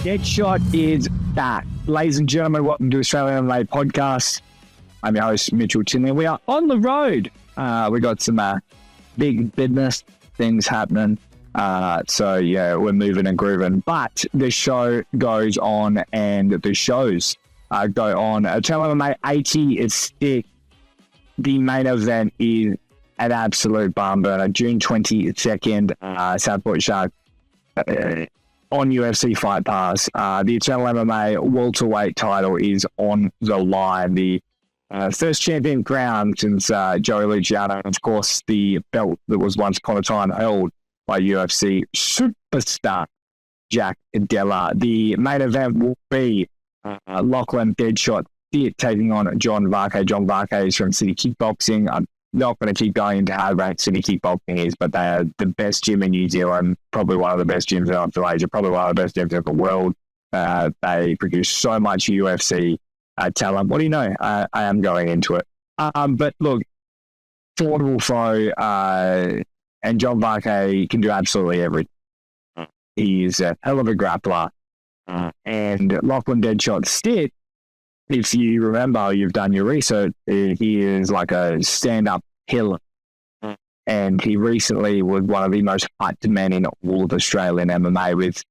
Deadshot is back. Ladies and gentlemen, welcome to Australian MMA podcast. I'm your host, Mitchell Chinley. We are on the road. We got some big business things happening. So, we're moving and grooving. But the show goes on, and the shows go on. Eternal MMA 80 is stick. The main event is an absolute barn burner. June 22nd, Southport Shark on UFC Fight Pass. The Eternal MMA welterweight title is on the line. The first champion crowned since Joey Luciano, and of course the belt that was once upon a time held by UFC superstar Jack Della. The main event will be Lachlan Deadshot Stitt taking on John Vake. John Vake is from City Kickboxing. I'm not going to keep going into how great City Kickboxing is, but they are the best gym in New Zealand, probably one of the best gyms in Australasia, probably one of the best gyms in the world. They produce so much UFC talent. What do you know? I am going into it. But look, formidable foe, and John Vake can do absolutely everything. He's a hell of a grappler. And Lachlan Deadshot Stitt, if you remember, you've done your research, he is like a stand-up killer. And he recently was one of the most hyped men in all of Australian MMA, with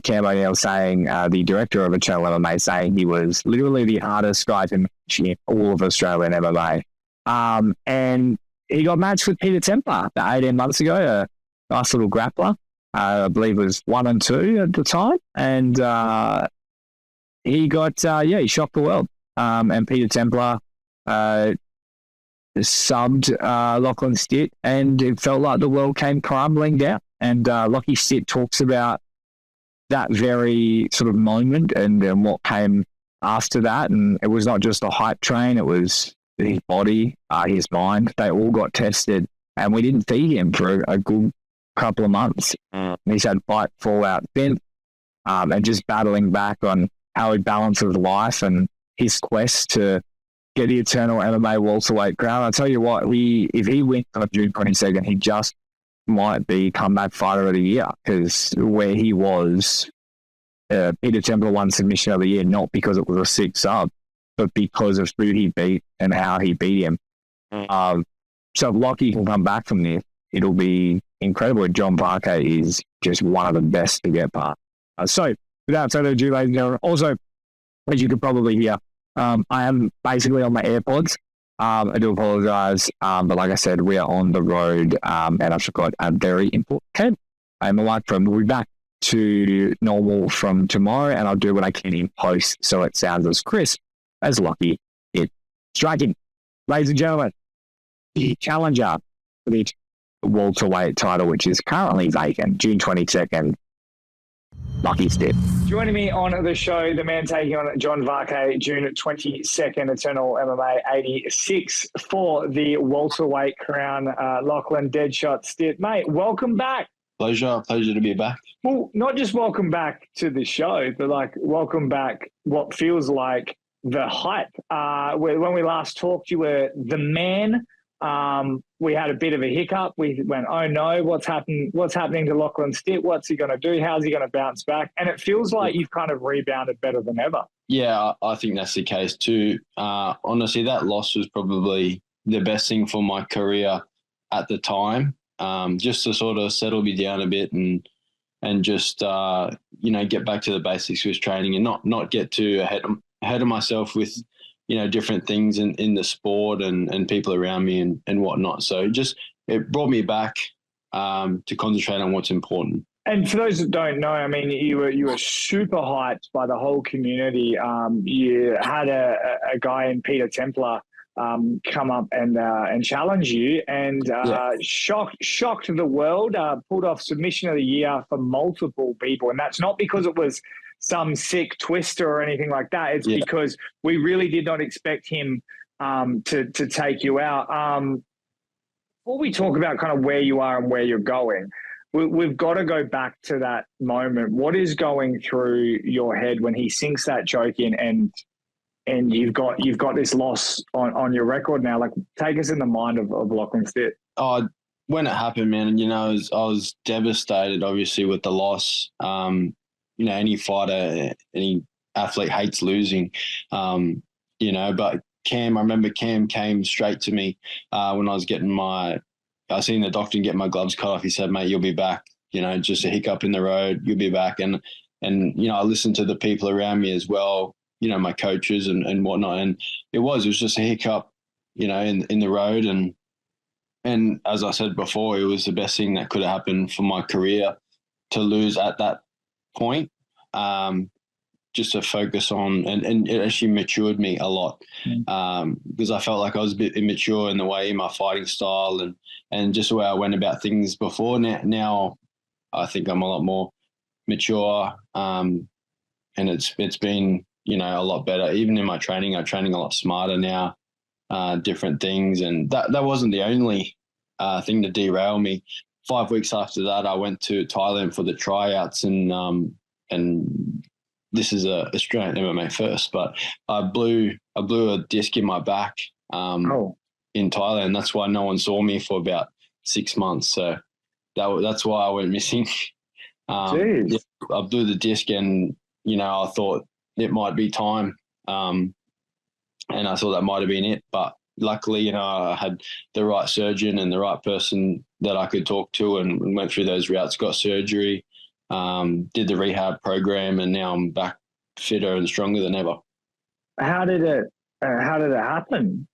Cam O'Neill saying, the director of Eternal MMA, saying he was literally the hardest guy to match in all of Australian MMA. And he got matched with Peter Templar about 18 months ago, a nice little grappler. I believe it was 1 and 2 at the time. And he got, he shocked the world. And Peter Templar subbed Lachlan Stitt, and it felt like the world came crumbling down. And Lachie Stitt talks about that very sort of moment and what came after that. And it was not just a hype train, it was his body, his mind. They all got tested, and we didn't see him for a good couple of months. He's had fight fallout since, and just battling back on how he balances life and his quest to get the Eternal MMA welterweight crown. I'll tell you what, if he wins on June 22nd, he just might be comeback fighter of the year, because where he was, Peter Templar won submission of the year, not because it was a sick sub, but because of who he beat and how he beat him. So if Lachie can come back from this, it'll be incredible. John Vake is just one of the best to get past. So without further ado, ladies and gentlemen, also, as you could probably hear, I am basically on my AirPods. I do apologize, but like I said, we are on the road, and I've forgot a very important head. I'm a microphone. We'll be back to normal from tomorrow, and I'll do what I can in post so it sounds as crisp as Lachie is striking. Ladies and gentlemen, the challenger for the welterweight title, which is currently vacant, June 22nd, Lachlan Stitt. Joining me on the show, the man taking on John Vake, June 22nd, Eternal MMA 86 for the welterweight crown, Lachlan Deadshot Stitt. Mate, welcome back. Pleasure to be back. Well, not just welcome back to the show, but like welcome back what feels like the hype. When we last talked, you were the man. We had a bit of a hiccup. We went, oh no, what's happening to Lachlan Stitt? What's he going to do? How's he going to bounce back? And it feels like you've kind of rebounded better than ever. Yeah, I think that's the case too. Honestly, that loss was probably the best thing for my career at the time, just to sort of settle me down a bit and just, get back to the basics with training and not get too ahead of myself with, different things in the sport and people around me and whatnot. So it brought me back to concentrate on what's important. And for those that don't know, I mean, you were super hyped by the whole community. You had a guy in Peter Templar come up and challenge you, and shocked the world. Pulled off submission of the year for multiple people, and that's not because it was some sick twister or anything like that. It's because we really did not expect him to take you out. Before we talk about kind of where you are and where you're going, we've got to go back to that moment. What is going through your head when he sinks that choke in and you've got this loss on your record now? Like, take us in the mind of Lachlan Stitt. When it happened, man, I was devastated, obviously, with the loss. any fighter, any athlete hates losing, but I remember Cam came straight to me when I was I seen the doctor and get my gloves cut off. He said, mate, you'll be back, just a hiccup in the road, you'll be back. And I listened to the people around me as well, my coaches and whatnot. And it was just a hiccup, in the road. And as I said before, it was the best thing that could have happened for my career to lose at that point. Just to focus on, and it actually matured me a lot, because I felt like I was a bit immature in the way, in my fighting style and just the way I went about things before. Now I think I'm a lot more mature, and it's been, a lot better. Even in my training, I'm training a lot smarter now, different things. And that wasn't the only thing to derail me. 5 weeks after that, I went to Thailand for the tryouts, and this is a Australian MMA first, but I blew a disc in my back in Thailand. That's why no one saw me for about 6 months. So that's why I went missing. I blew the disc, and I thought it might be time, and I thought that might have been it. But luckily, I had the right surgeon and the right person that I could talk to, and went through those routes, got surgery. Did the rehab program, and now I'm back fitter and stronger than ever. How did it happen?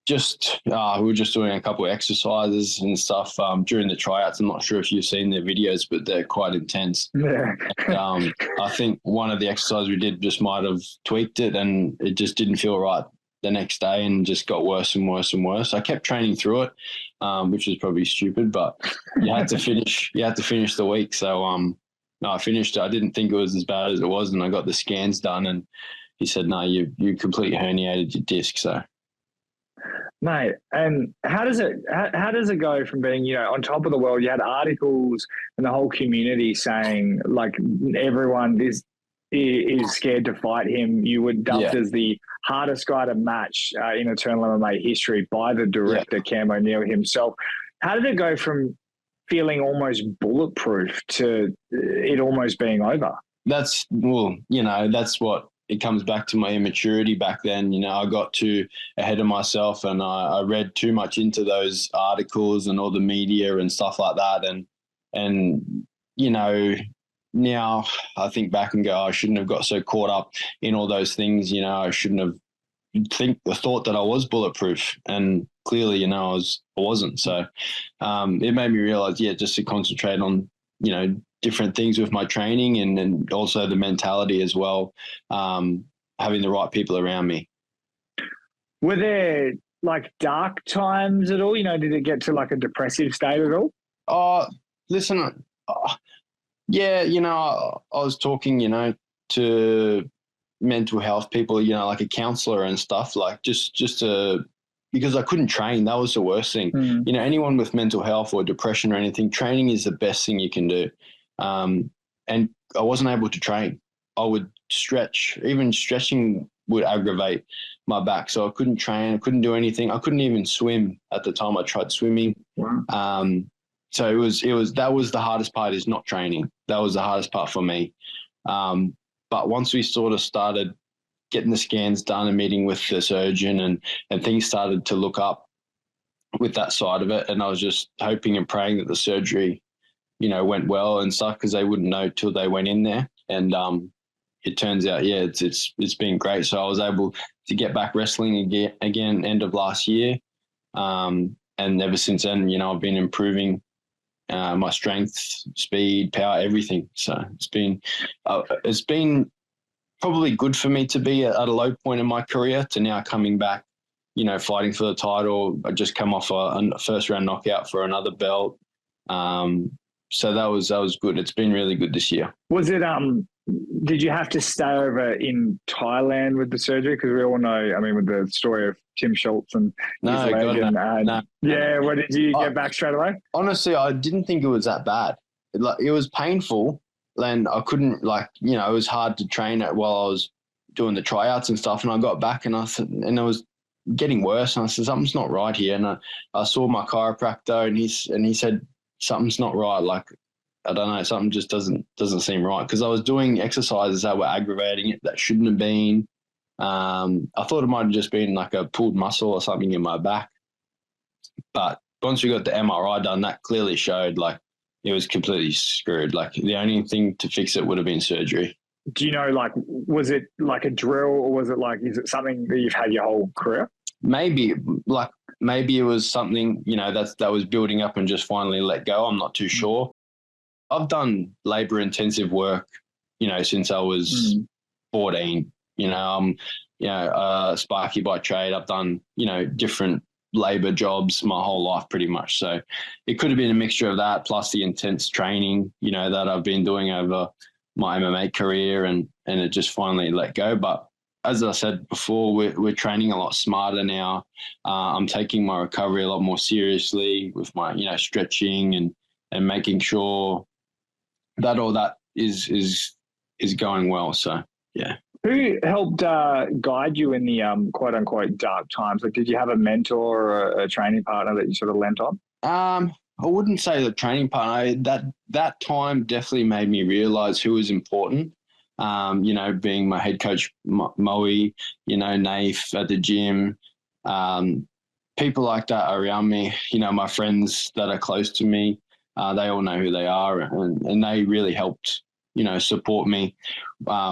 Just we were just doing a couple of exercises and stuff during the tryouts. I'm not sure if you've seen their videos, but they're quite intense. Yeah. And, I think one of the exercises we did just might have tweaked it, and it just didn't feel right the next day, and just got worse and worse and worse. I kept training through it, which is probably stupid, but you had to finish the week. So no, I finished it. I didn't think it was as bad as it was, and I got the scans done, and he said, no, you completely herniated your disc. So, mate, and how does it go from being, on top of the world? You had articles and the whole community saying, like, everyone is scared to fight him. You were dubbed as the hardest guy to match in Eternal MMA history by the director, Cam O'Neill himself. How did it go from feeling almost bulletproof to it almost being over? That's what it comes back to, my immaturity back then. I got too ahead of myself, and I read too much into those articles and all the media and stuff like that. And now I think back and go, I shouldn't have got so caught up in all those things. I shouldn't have thought that I was bulletproof, and clearly, I wasn't. So it made me realize, just to concentrate on, different things with my training, and also the mentality as well, having the right people around me. Were there like dark times at all? Did it get to like a depressive state at all? Listen, yeah, I was talking, to mental health people, like a counselor and stuff, like just to, because I couldn't train. That was the worst thing. Anyone with mental health or depression or anything, training is the best thing you can do. And I wasn't able to train. I would stretch. Even stretching would aggravate my back. So I couldn't train. I couldn't do anything. I couldn't even swim at the time. I tried swimming. Wow. So that was the hardest part, is not training. That was the hardest part for me. But once we sort of started getting the scans done and meeting with the surgeon, and things started to look up with that side of it, and I was just hoping and praying that the surgery, went well and stuff, because they wouldn't know till they went in there. And it turns out, it's been great. So I was able to get back wrestling again end of last year, and ever since then, I've been improving my strength, speed, power, everything. So it's been probably good for me to be at a low point in my career, to now coming back, fighting for the title. I just come off a first round knockout for another belt. So that was good. It's been really good this year. Was it, did you have to stay over in Thailand with the surgery? Because we all know, with the story of Tim Schultz and his leg. No. What, did you get back straight away? Honestly, I didn't think it was that bad. It was painful, and I couldn't, it was hard to train it while I was doing the tryouts and stuff. And I got back, and it was getting worse. And I said, something's not right here. And I saw my chiropractor, and he said, something's not right. I don't know, something just doesn't seem right, because I was doing exercises that were aggravating it that shouldn't have been. I thought it might have just been like a pulled muscle or something in my back. But once we got the MRI done, that clearly showed like it was completely screwed. Like the only thing to fix it would have been surgery. Do you know, like, was it like a drill, or was it like, is it something that you've had your whole career? Maybe it was something, that was building up and just finally let go. I'm not too sure. I've done labor intensive work, since I was 14. Sparky by trade. I've done, different labor jobs my whole life pretty much. So it could have been a mixture of that plus the intense training, that I've been doing over my MMA career, and it just finally let go. But as I said before, we're training a lot smarter now. I'm taking my recovery a lot more seriously with my, stretching and making sure that all that is going well. So, yeah. Who helped guide you in the quote unquote dark times? Like, did you have a mentor or a training partner that you sort of lent on? I wouldn't say the training partner. That time definitely made me realize who was important. Being my head coach, Moe, Naif at the gym, people like that around me, my friends that are close to me, they all know who they are, and they really helped, support me.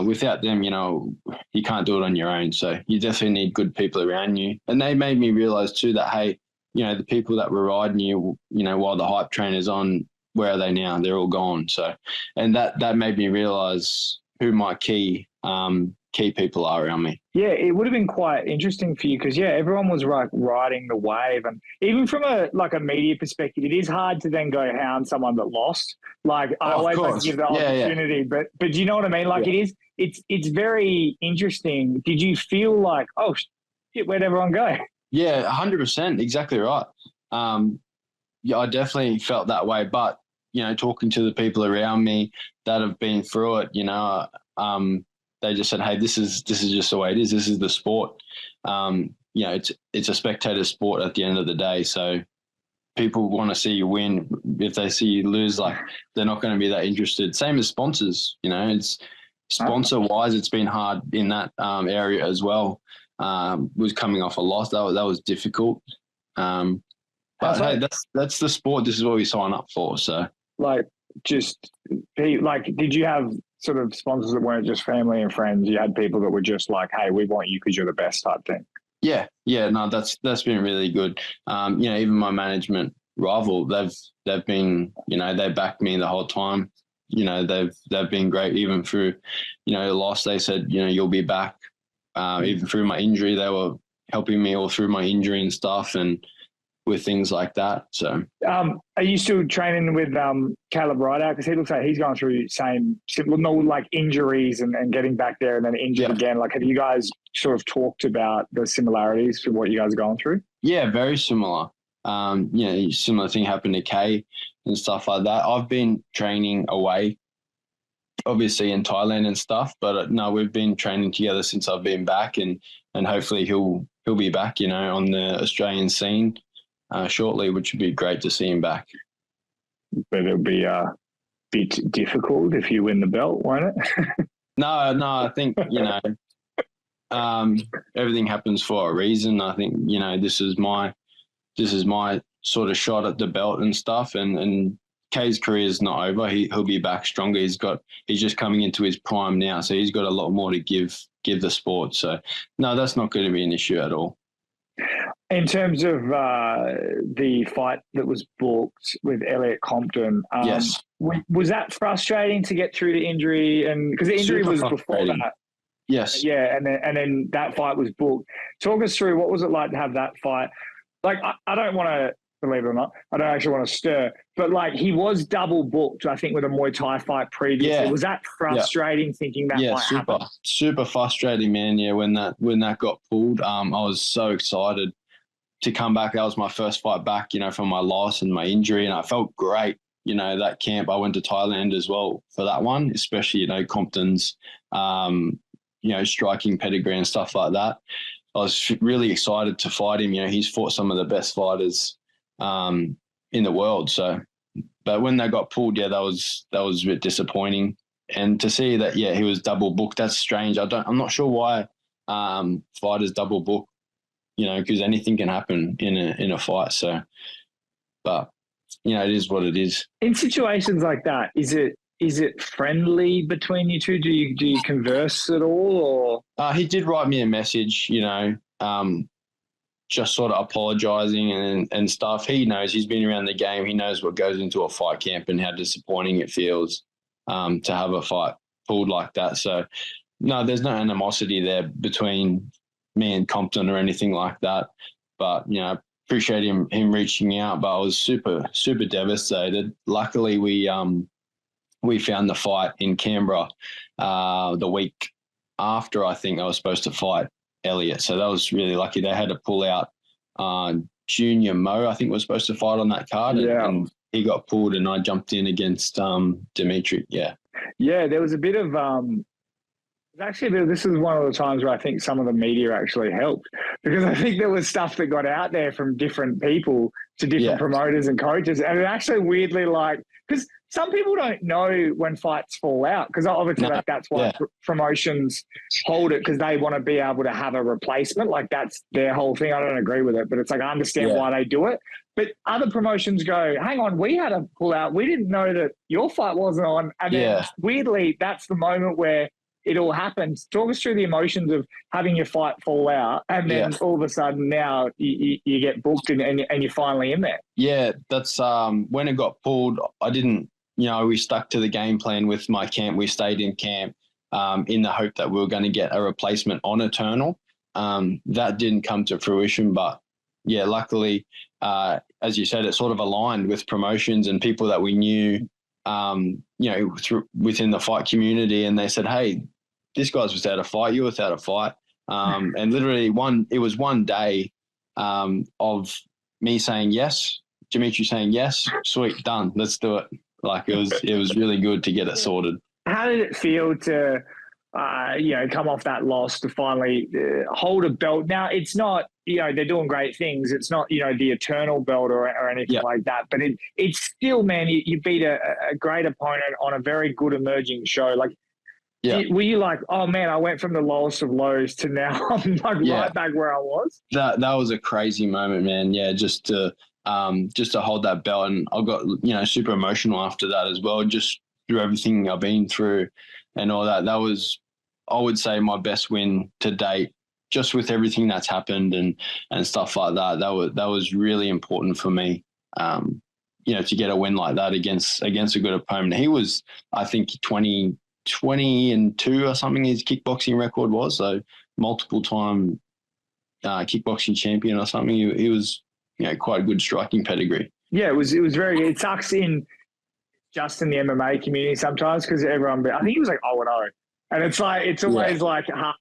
Without them, you can't do it on your own. So you definitely need good people around you. And they made me realize too that, hey, the people that were riding you, while the hype train is on, where are they now? They're all gone. So, and that made me realize who my key people are around me. Yeah, it would have been quite interesting for you because, everyone was like riding the wave. And even from a media perspective, it is hard to then go hound someone that lost. Like, I always like to give the opportunity. But do you know what I mean? Like, it's very interesting. Did you feel like, oh, shit, where'd everyone go? Yeah, 100%. Exactly right. I definitely felt that way. But, talking to the people around me that have been through it, they just said, hey, this is just the way it is. This is the sport. It's a spectator sport at the end of the day. So people want to see you win. If they see you lose, like, they're not going to be that interested. Same as sponsors, it's sponsor-wise, it's been hard in that area as well. Was coming off a loss. That was difficult. But hey, that's the sport. This is what we sign up for. So, did you have sort of sponsors that weren't just family and friends? You had people that were just like, hey, we want you because you're the best type thing. Yeah. No, that's been really good. Even my management rival, they've been, they backed me the whole time. They've been great even through, the loss. They said, you'll be back. Even through my injury, they were helping me all through my injury and stuff, and with things like that. So, are you still training with Kaleb Rideout? Because he looks like he's going through injuries and getting back there and then injured again. Like, have you guys sort of talked about the similarities to what you guys are going through? Yeah, very similar. Similar thing happened to Kay and stuff like that. I've been training away, obviously in Thailand and stuff, but no, we've been training together since I've been back, and hopefully he'll be back, on the Australian scene shortly, which would be great to see him back. But it'll be a bit difficult if you win the belt, won't it? No, I think, everything happens for a reason. I think, this is my sort of shot at the belt and stuff, and Kay's career is not over. He'll be back stronger. He's just coming into his prime now, so he's got a lot more to give the sport. So no, that's not going to be an issue at all. In terms of the fight that was booked with Elliot Compton, yes, was that frustrating to get through the injury? And because the injury was before that, yes, yeah, and then that fight was booked. Talk us through, what was it like to have that fight? Like, I don't want to, believe it or not, I don't actually want to stir, but like, he was double booked, I think, with a Muay Thai fight previously. Yeah. Was that frustrating thinking that might happen? Super frustrating, man. Yeah, when that got pulled, I was so excited to come back. That was my first fight back, from my loss and my injury, and I felt great. That camp, I went to Thailand as well for that one, especially, Compton's, striking pedigree and stuff like that. I was really excited to fight him. He's fought some of the best fighters in the world. So, But when they got pulled, that was a bit disappointing. And to see that, he was double booked, that's strange. I'm not sure why fighters double book, because anything can happen in a fight. So, but it is what it is. In situations like that, is it friendly between you two? Do you converse at all, or? He did write me a message, just sort of apologising and stuff. He knows, he's been around the game. He knows what goes into a fight camp and how disappointing it feels to have a fight pulled like that. So, no, there's no animosity there between me and Compton or anything like that. But, appreciate him reaching out, but I was super, super devastated. Luckily, we found the fight in Canberra the week after I think I was supposed to fight Elliot. So that was really lucky. They had to pull out Junior Mo, I think, was supposed to fight on that card. And he got pulled and I jumped in against Dimitri. Yeah, there was a bit of this is one of the times where I think some of the media actually helped, because I think there was stuff that got out there from different people to different promoters and coaches. And it actually weirdly, because some people don't know when fights fall out, because obviously that's why promotions hold it, because they want to be able to have a replacement. That's their whole thing. I don't agree with it, but it's I understand why they do it. But other promotions go, hang on, we had a pull out. We didn't know that your fight wasn't on. And then weirdly, that's the moment where it all happens. Talk us through the emotions of having your fight fall out, and then all of a sudden now you get booked and you're finally in there. Yeah, that's when it got pulled. I didn't, we stuck to the game plan with my camp. We stayed in camp in the hope that we were going to get a replacement on Eternal. That didn't come to fruition, but luckily, as you said, it sort of aligned with promotions and people that we knew, within the fight community, and they said, hey, this guy's without a fight, you're without a fight. And literally it was one day of me saying yes, Dimitri saying yes, sweet, done, let's do it. It was really good to get it sorted. How did it feel to, come off that loss to finally hold a belt? Now, it's not, they're doing great things. It's not, the Eternal belt or anything like that. But it's still, man, you beat a great opponent on a very good emerging show. Were you like, oh, man, I went from the lowest of lows to now I'm right back where I was? That was a crazy moment, man. Yeah, just to hold that belt. And I got, super emotional after that as well, just through everything I've been through and all that. That was, I would say, my best win to date, just with everything that's happened and stuff like that. That was really important for me, to get a win like that against a good opponent. He was, I think, 20-2 or something his kickboxing record was, so multiple time kickboxing champion or something. He was, quite a good striking pedigree. Yeah, it was very good. It sucks just in the MMA community sometimes, because everyone, I think he was like 0-0. And it's always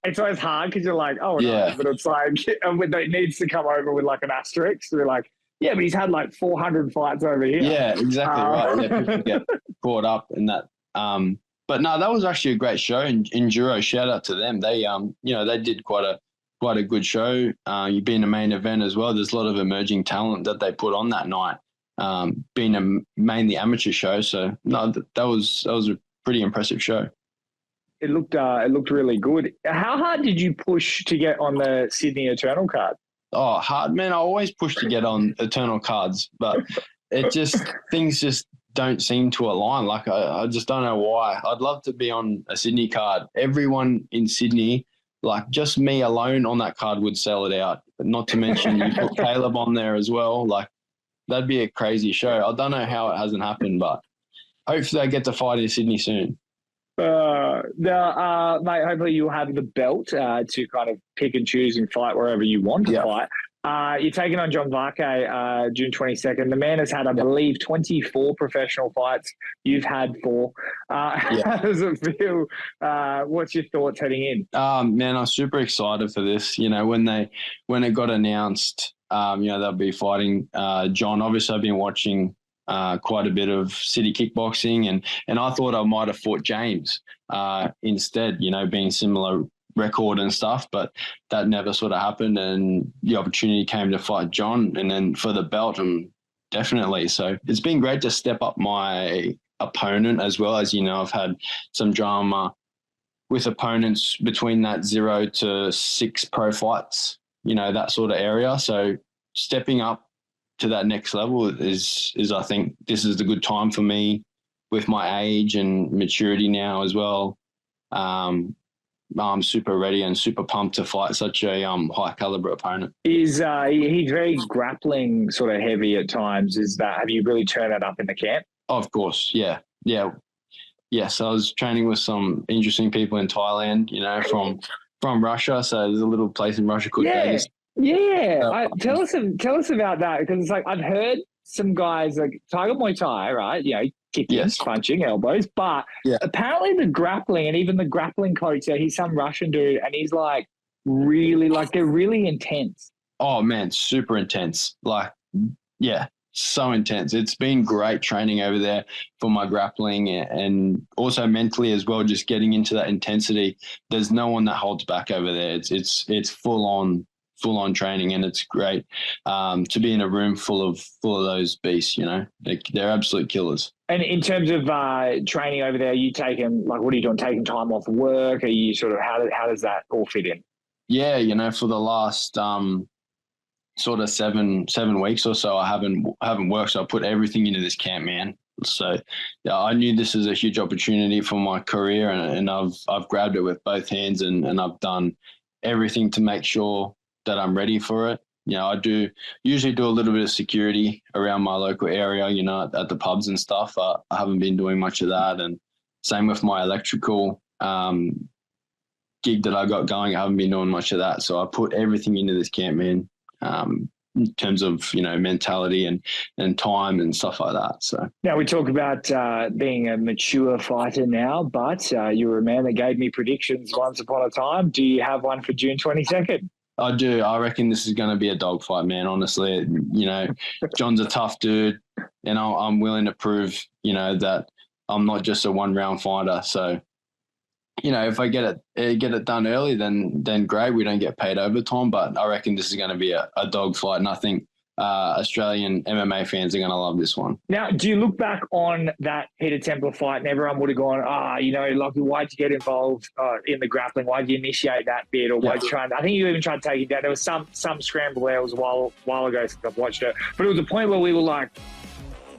it's always hard because you're like, oh, no, but it's it needs to come over with an asterisk. So they're like, yeah, but he's had 400 fights over here. Yeah, exactly right. Yeah, people get caught up in that. But no, that was actually a great show. Enduro, shout out to them. They, they did quite a good show. You've been a main event as well. There's a lot of emerging talent that they put on that night. Being a mainly amateur show, so no, that was a pretty impressive show. It looked really good. How hard did you push to get on the Sydney Eternal card? Oh, hard, man. I always push to get on Eternal cards, but things just don't seem to align. I just don't know why. I'd love to be on a Sydney card. Everyone in Sydney, just me alone on that card would sell it out. But not to mention you put Kaleb on there as well. That'd be a crazy show. I don't know how it hasn't happened, but hopefully I get to fight in Sydney soon. Mate, hopefully you'll have the belt to kind of pick and choose and fight wherever you want to fight. You're taking on John Vake June 22nd. The man has had, I believe, 24 professional fights. You've had 4. How does it feel? What's your thoughts heading in? Man, I'm super excited for this. When it got announced, they'll be fighting John. Obviously, I've been watching quite a bit of city kickboxing, and I thought I might have fought James instead, being similar record and stuff, but that never sort of happened, and the opportunity came to fight John, and then for the belt, I'm definitely. So it's been great to step up my opponent as well. As you know, I've had some drama with opponents between that 0 to 6 pro fights, that sort of area. So stepping up to that next level is I think this is the good time for me with my age and maturity now as well. I'm super ready and super pumped to fight such a high caliber opponent. He's very grappling sort of heavy at times. Have you really turned that up in the camp? Of course, yeah. Yes, I was training with some interesting people in Thailand, from Russia. So there's a little place in Russia called Vegas. Yeah. Tell us about that, because it's like I've heard some guys like Tiger Muay Thai, right? Kicking, punching, elbows, but apparently the grappling, and even the grappling coach there, he's some Russian dude, and he's like really, like they're really intense. Oh man, super intense. Like, yeah, so intense. It's been great training over there for my grappling and also mentally as well, just getting into that intensity. There's no one that holds back over there. It's full on training, and it's great to be in a room full of those beasts. They're absolute killers. And in terms of training over there, you taking, like, what are you doing? Taking time off work? Are you sort of, how does that all fit in? Yeah, for the last sort of seven weeks or so, I haven't worked. So I put everything into this camp, man. So yeah, I knew this is a huge opportunity for my career, and I've grabbed it with both hands, and I've done everything to make sure that I'm ready for it. I usually do a little bit of security around my local area, at the pubs and stuff. I haven't been doing much of that. And same with my electrical gig that I got going. I haven't been doing much of that. So I put everything into this camp, man, in terms of, mentality and time and stuff like that. So now we talk about being a mature fighter now, but you were a man that gave me predictions once upon a time. Do you have one for June 22nd? I do. I reckon this is going to be a dogfight, man. Honestly, John's a tough dude, and I'm willing to prove, that I'm not just a one-round fighter. So, if I get it done early, then great. We don't get paid overtime, but I reckon this is going to be a dogfight, and I think Australian MMA fans are going to love this one. Now, do you look back on that Peter Templer fight and everyone would have gone, like, why'd you get involved in the grappling? Why'd you initiate that bit? Or why'd you try? I think you even tried to take it down. There was some scramble there. It was a while ago since I've watched it. But it was a point where we were like,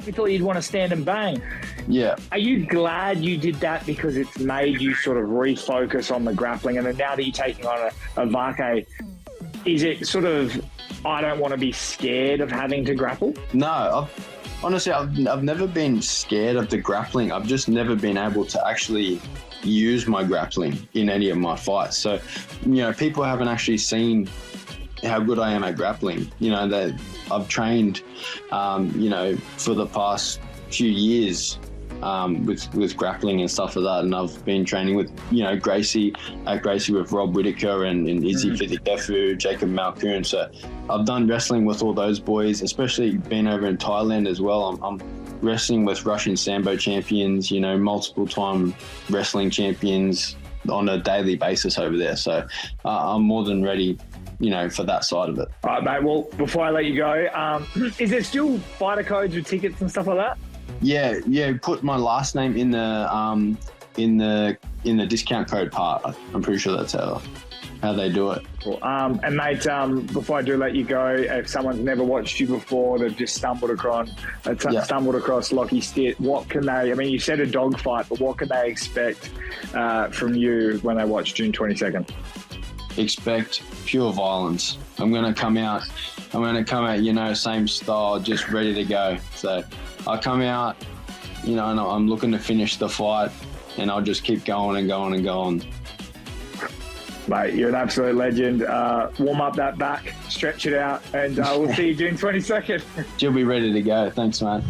we thought you'd want to stand and bang. Yeah. Are you glad you did that because it's made you sort of refocus on the grappling? And then now that you're taking on a Vake, is it sort of, I don't want to be scared of having to grapple? No, honestly, I've never been scared of the grappling. I've just never been able to actually use my grappling in any of my fights. So, people haven't actually seen how good I am at grappling. That I've trained, for the past few years with grappling and stuff like that. And I've been training with, Gracie with Rob Whitaker and Izzy Fitikefu, Jacob Malkoun. So I've done wrestling with all those boys, especially being over in Thailand as well. I'm wrestling with Russian Sambo champions, multiple time wrestling champions on a daily basis over there. So I'm more than ready, for that side of it. All right, mate. Well, before I let you go, is there still fighter codes with tickets and stuff like that? Yeah. Put my last name in the discount code part. I'm pretty sure that's how they do it. Cool. And mate, before I do let you go, if someone's never watched you before, they've just stumbled across Lachlan Stitt, what can they? I mean, you said a dogfight, but what can they expect from you when they watch June 22nd? Expect pure violence. I'm going to come out, same style, just ready to go. So I come out, and I'm looking to finish the fight, and I'll just keep going and going and going. Mate, you're an absolute legend. Warm up that back, stretch it out, and we'll see you June 22nd. You'll be ready to go. Thanks, man.